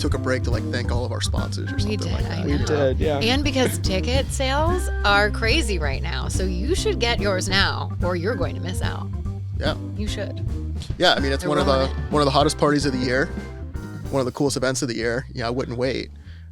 took a break to like thank all of our sponsors or something like that. We did, yeah. And because ticket sales are crazy right now, so you should get yours now, or you're going to miss out. Yeah, you should. Yeah, I mean it's one of the hottest parties of the year, one of the coolest events of the year. Yeah, I wouldn't wait.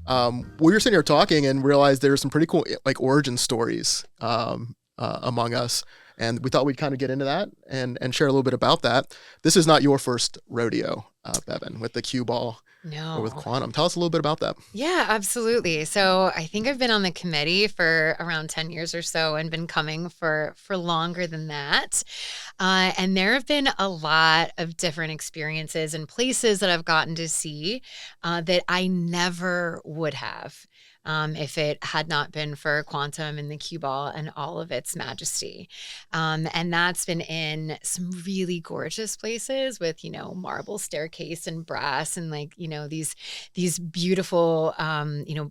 We were sitting here talking and realized there's some pretty cool like origin stories among us. And we thought we'd kind of get into that and share a little bit about that. This is not your first rodeo, Bevin, with the cue ball or with Quantum. Tell us a little bit about that. Yeah, absolutely. So I think I've been on the committee for around 10 years or so and been coming for longer than that. And there have been a lot of different experiences and places that I've gotten to see that I never would have. If it had not been for Quantum and the cue ball and all of its majesty. And that's been in some really gorgeous places with, marble staircase and brass and like, these beautiful,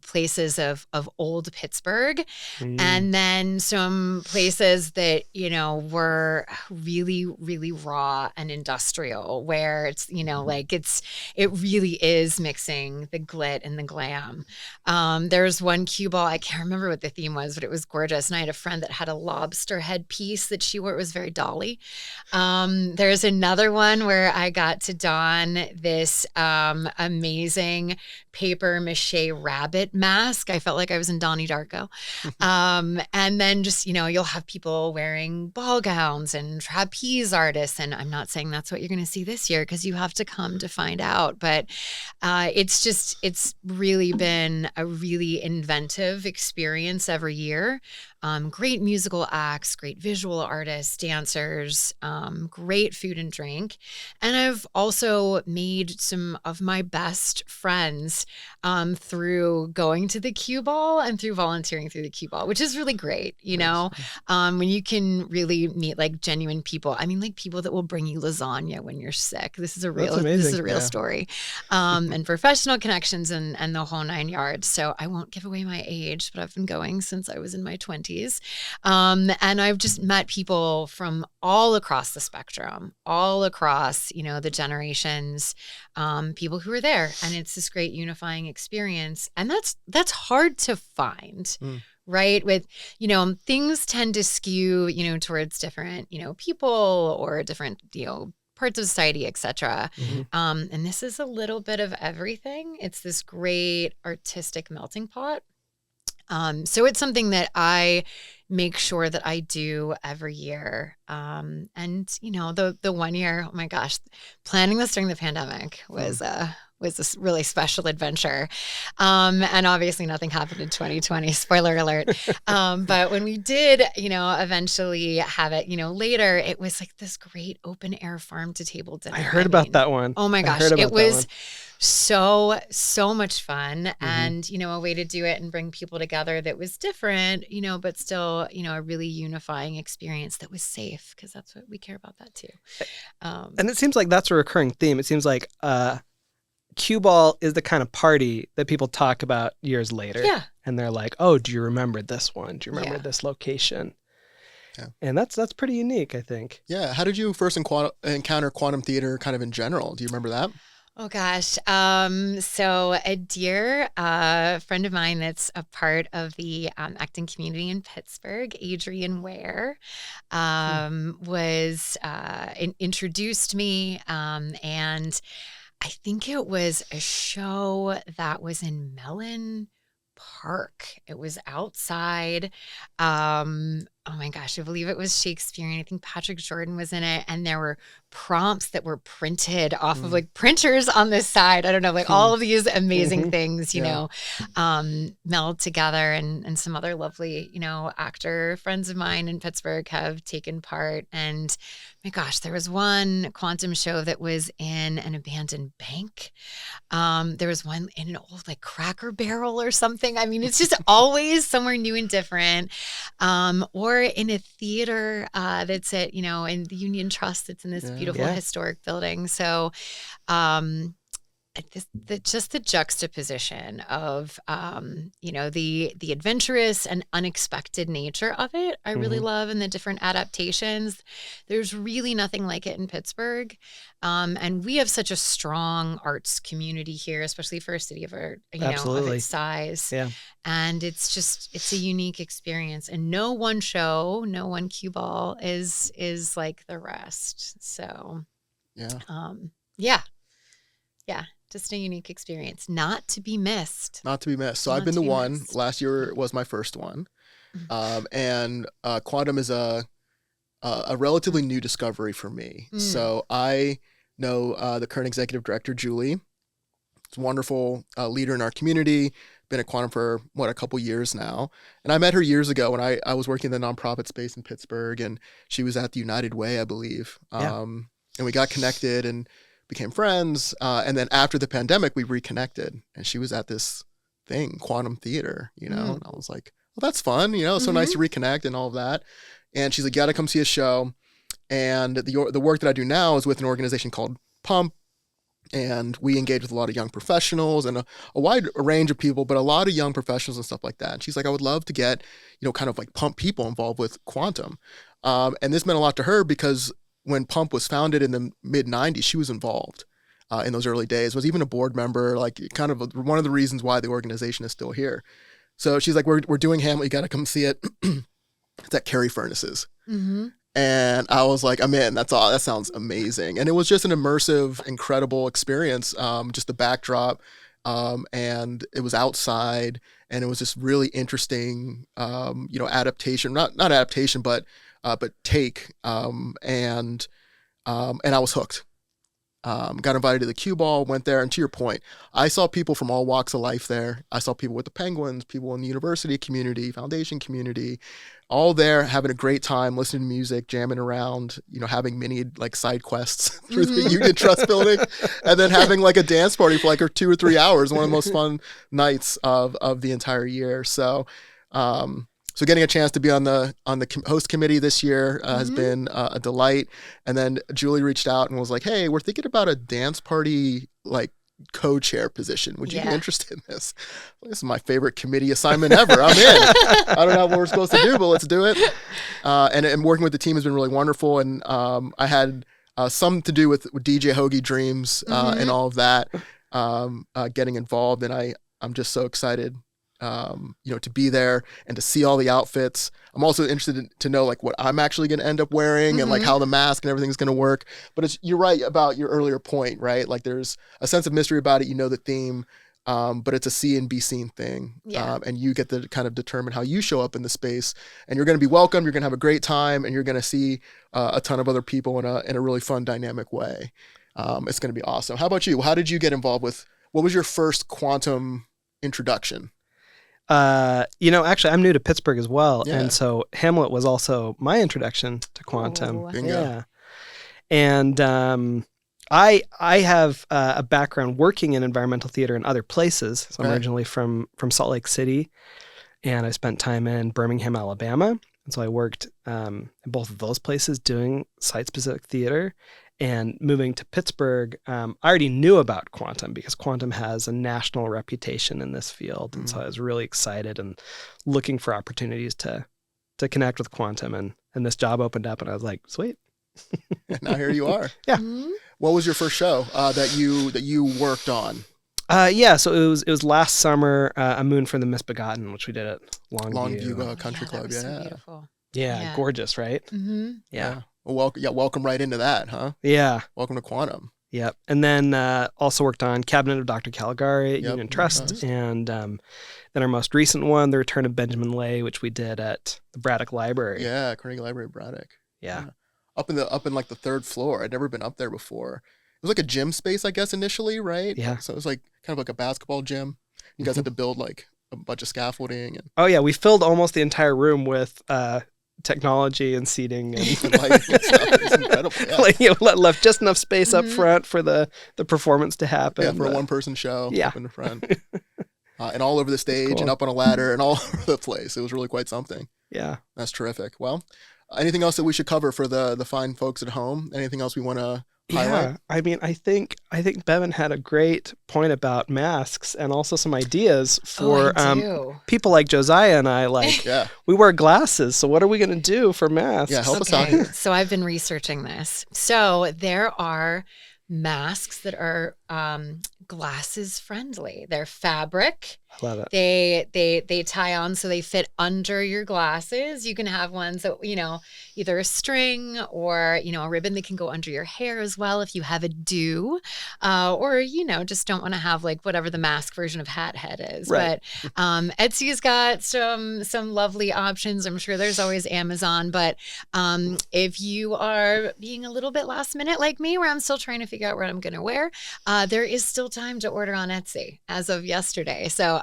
places of old Pittsburgh. And then some places that, were really, really raw and industrial where it's, it really is mixing the glit and the glam. There's one cue ball, I can't remember what the theme was, but it was gorgeous. And I had a friend that had a lobster head piece that she wore. It was very dolly. There's another one where I got to don this amazing paper mache rabbit mask. I felt like I was in Donnie Darko. And then just, you'll have people wearing ball gowns and trapeze artists. And I'm not saying that's what you're going to see this year because you have to come to find out. But it's really been a really inventive experience every year. Great musical acts, great visual artists, dancers, great food and drink. And I've also made some of my best friends through going to the cue ball and through volunteering through the cue ball, which is really great, when you can really meet like genuine people. I mean, like people that will bring you lasagna when you're sick. This is a real story. And professional connections and the whole 9 yards. So I won't give away my age, but I've been going since I was in my 20s. And I've just met people from all across the spectrum, all across, the generations, people who are there. And it's this great unifying experience. And that's hard to find. Right? With, things tend to skew, towards different, people or different, parts of society, et cetera. And this is a little bit of everything. It's this great artistic melting pot. So it's something that I make sure that I do every year. And, the 1 year, oh my gosh, planning this during the pandemic was this really special adventure. And obviously nothing happened in 2020, spoiler alert. But when we did, eventually have it, later, it was like this great open air farm to table dinner. I heard about that one. Oh my gosh. It was so much fun and, a way to do it and bring people together that was different, but still, a really unifying experience that was safe because that's what we care about that too. And it seems like that's a recurring theme. It seems like, cue ball is the kind of party that people talk about years later. Yeah. And they're like, oh, do you remember this one? Do you remember this location? Yeah. And that's pretty unique, I think. Yeah. How did you first encounter Quantum Theater kind of in general? Do you remember that? Oh, gosh. So a dear friend of mine that's a part of the acting community in Pittsburgh, Adrian Ware, was introduced me and I think it was a show that was in Mellon Park. It was outside. Oh my gosh, I believe it was Shakespearean. I think Patrick Jordan was in it. And there were prompts that were printed off of like printers on the side. I don't know, like all of these amazing things, meld together and some other lovely, actor friends of mine in Pittsburgh have taken part. And my gosh, there was one Quantum show that was in an abandoned bank. There was one in an old like Cracker Barrel or something. I mean, it's just always somewhere new and different. Or in a theater that's at, in the Union Trust that's in this beautiful historic building. So just the juxtaposition of the adventurous and unexpected nature of it I really love, and the different adaptations. There's really nothing like it in Pittsburgh, and we have such a strong arts community here, especially for a city of of Absolutely. its size. Yeah. And it's a unique experience, and no one show, no one cue ball is like the rest. So Yeah. yeah, just a unique experience, not to be missed. Not to be missed. So Not I've been to to be one. missed. Last year was my first one. And Quantum is a relatively new discovery for me. So I know the current executive director, Julie. She's a wonderful leader in our community. Been at Quantum for, a couple years now. And I met her years ago when I was working in the nonprofit space in Pittsburgh, and she was at the United Way, I believe. Yeah. And we got connected and became friends. And then after the pandemic, we reconnected. And she was at this thing, Quantum Theater, and I was like, well, that's fun, so nice to reconnect and all of that. And she's like, you got to come see a show. And the work that I do now is with an organization called Pump. And we engage with a lot of young professionals and a wide range of people, but a lot of young professionals and stuff like that. And she's like, I would love to get, kind of like Pump people involved with Quantum. And this meant a lot to her because when Pump was founded in the mid 90s, she was involved in those early days, was even a board member, like kind of one of the reasons why the organization is still here. So she's like, we're doing Hamlet. You got to come see it. It's at Carey Furnaces. And I was like, I'm in. That's all. That sounds amazing. And it was just an immersive, incredible experience. Just the backdrop, and it was outside, and it was just really interesting. Adaptation, not adaptation, but take. And I was hooked. Got invited to the cue ball, went there, and to your point, I saw people from all walks of life there. I saw people with the Penguins, people in the university community, foundation community, all there having a great time, listening to music, jamming around, having many like side quests through the Union Trust building, and then having like a dance party for like 2 or 3 hours, one of the most fun nights of the entire year. So, so getting a chance to be on the host committee this year has been a delight. And then Julie reached out and was like, "Hey, we're thinking about a dance party like co-chair position. Would you be interested in this?" This is my favorite committee assignment ever. I'm in. I don't know what we're supposed to do, but let's do it. And working with the team has been really wonderful. And I had some to do with DJ Hoagie Dreams and all of that, getting involved. And I'm just so excited. To be there and to see all the outfits. I'm also interested to know like what I'm actually going to end up wearing and like how the mask and everything's going to work. But you're right about your earlier point, right? Like there's a sense of mystery about it. The theme, but it's a see and be seen thing. And you get to kind of determine how you show up in the space, and you're going to be welcome. You're going to have a great time, and you're going to see a ton of other people in a really fun, dynamic way. It's going to be awesome. How about you? How did you get involved with, what was your first Quantum introduction? Actually, I'm new to Pittsburgh as well, Yeah. and so Hamlet was also my introduction to Quantum. Oh. Bingo. Yeah, and I have a background working in environmental theater in other places. So I'm Right. originally from Salt Lake City, and I spent time in Birmingham, Alabama, and so I worked in both of those places doing site-specific theater. And moving to Pittsburgh, I already knew about Quantum because Quantum has a national reputation in this field. And so I was really excited and looking for opportunities to connect with Quantum. And this job opened up, and I was like, sweet. Now here you are. Yeah. What was your first show that you worked on? So it was last summer, A Moon for the Misbegotten, which we did at Longview. Country Club. That was so Yeah. beautiful. Yeah, Yeah. gorgeous, right? Yeah. Well, welcome right into that, huh? Yeah. Welcome to Quantum. Yep. And then also worked on Cabinet of Dr. Caligari at Yep, Union Trust. nice. And then our most recent one, The Return of Benjamin Lay, which we did at the Braddock Library. Yeah, Carnegie Library, Braddock. Yeah. Up in like the third floor. I'd never been up there before. It was like a gym space, I guess, initially, right? Yeah. So it was like kind of like a basketball gym. You guys had to build like a bunch of scaffolding and Oh, yeah. We filled almost the entire room with technology and seating and lighting and stuff. It's incredible. Yeah. left just enough space up front for the performance to happen. Yeah, for a one-person show Yeah. up in the front. And all over the stage cool. and up on a ladder and all over the place. It was really quite something. Yeah. That's terrific. Well, anything else that we should cover for the fine folks at home? Anything else we want to highlight? Yeah, I mean, I think Bevin had a great point about masks and also some ideas for I do. people like Josiah and I. Like, Yeah. we wear glasses, so what are we going to do for masks? Yeah, help us out Okay, here. so I've been researching this. So there are masks that are glasses friendly. They're fabric. I love it. They tie on so they fit under your glasses. You can have ones that, either a string or, a ribbon that can go under your hair as well if you have a do, or, just don't want to have like whatever the mask version of hat head is. Right. But Etsy's got some lovely options. I'm sure there's always Amazon, but if you are being a little bit last minute like me, where I'm still trying to figure out what I'm going to wear, there is still time to order on Etsy as of yesterday. So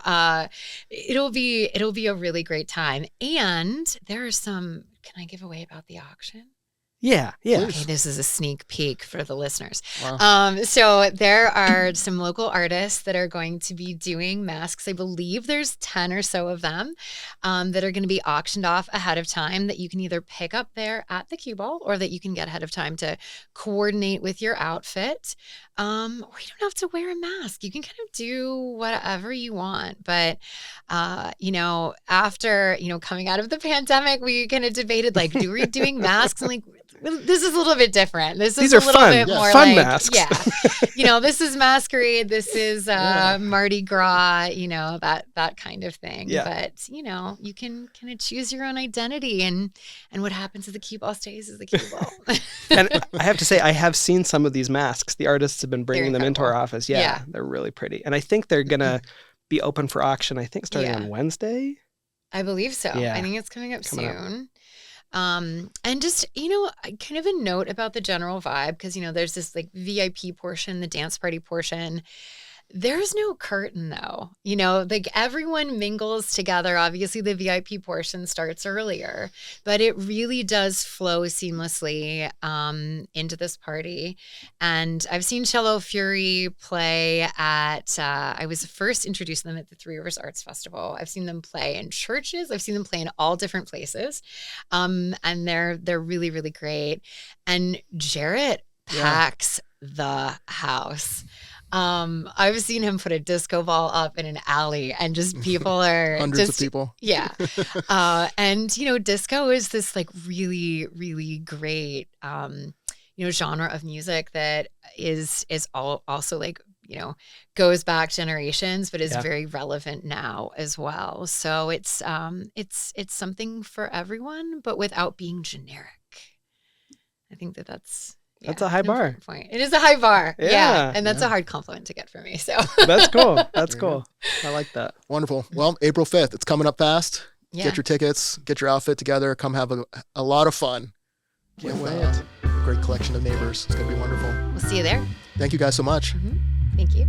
it'll be a really great time. And there are some, can I give away about the auction? Yeah. Okay, this is a sneak peek for the listeners. Wow. So there are some local artists that are going to be doing masks. I believe there's 10 or so of them that are going to be auctioned off ahead of time that you can either pick up there at the cue ball or that you can get ahead of time to coordinate with your outfit. Or you don't have to wear a mask. You can kind of do whatever you want. But, after, coming out of the pandemic, we kind of debated, like, do we doing masks? And like, this is a little bit different. These are a little fun. bit Yeah. more Fun like, masks. yeah, this is masquerade. This is Mardi Gras, that kind of thing. Yeah. But, you can kind of choose your own identity and what happens at the cue ball stays is the cue ball. And I have to say, I have seen some of these masks. The artists have been bringing them into our office. Yeah, they're really pretty. And I think they're going to be open for auction, I think, starting on Wednesday. I believe so. Yeah. I think it's coming up soon. And just, kind of a note about the general vibe, because, there's this like VIP portion, the dance party portion. There's no curtain though, like everyone mingles together. Obviously the VIP portion starts earlier, but it really does flow seamlessly into this party. And I've seen Cello Fury play at, I was first introduced to them at the Three Rivers Arts Festival. I've seen them play in churches. I've seen them play in all different places. And they're really, really great. And Jarrett packs the house. I've seen him put a disco ball up in an alley and just people are Hundreds of people. Yeah. And disco is this like really, really great, genre of music that is also like, goes back generations, but is very relevant now as well. So it's something for everyone, but without being generic. I think that's a high bar. Point. It is a high bar. Yeah. And that's a hard compliment to get from me. So that's cool. That's cool. I like that. Wonderful. Well, April 5th, it's coming up fast. Yeah. Get your tickets, get your outfit together, come have a lot of fun. Can't with, wait. A great collection of neighbors. It's going to be wonderful. We'll see you there. Thank you guys so much. Thank you.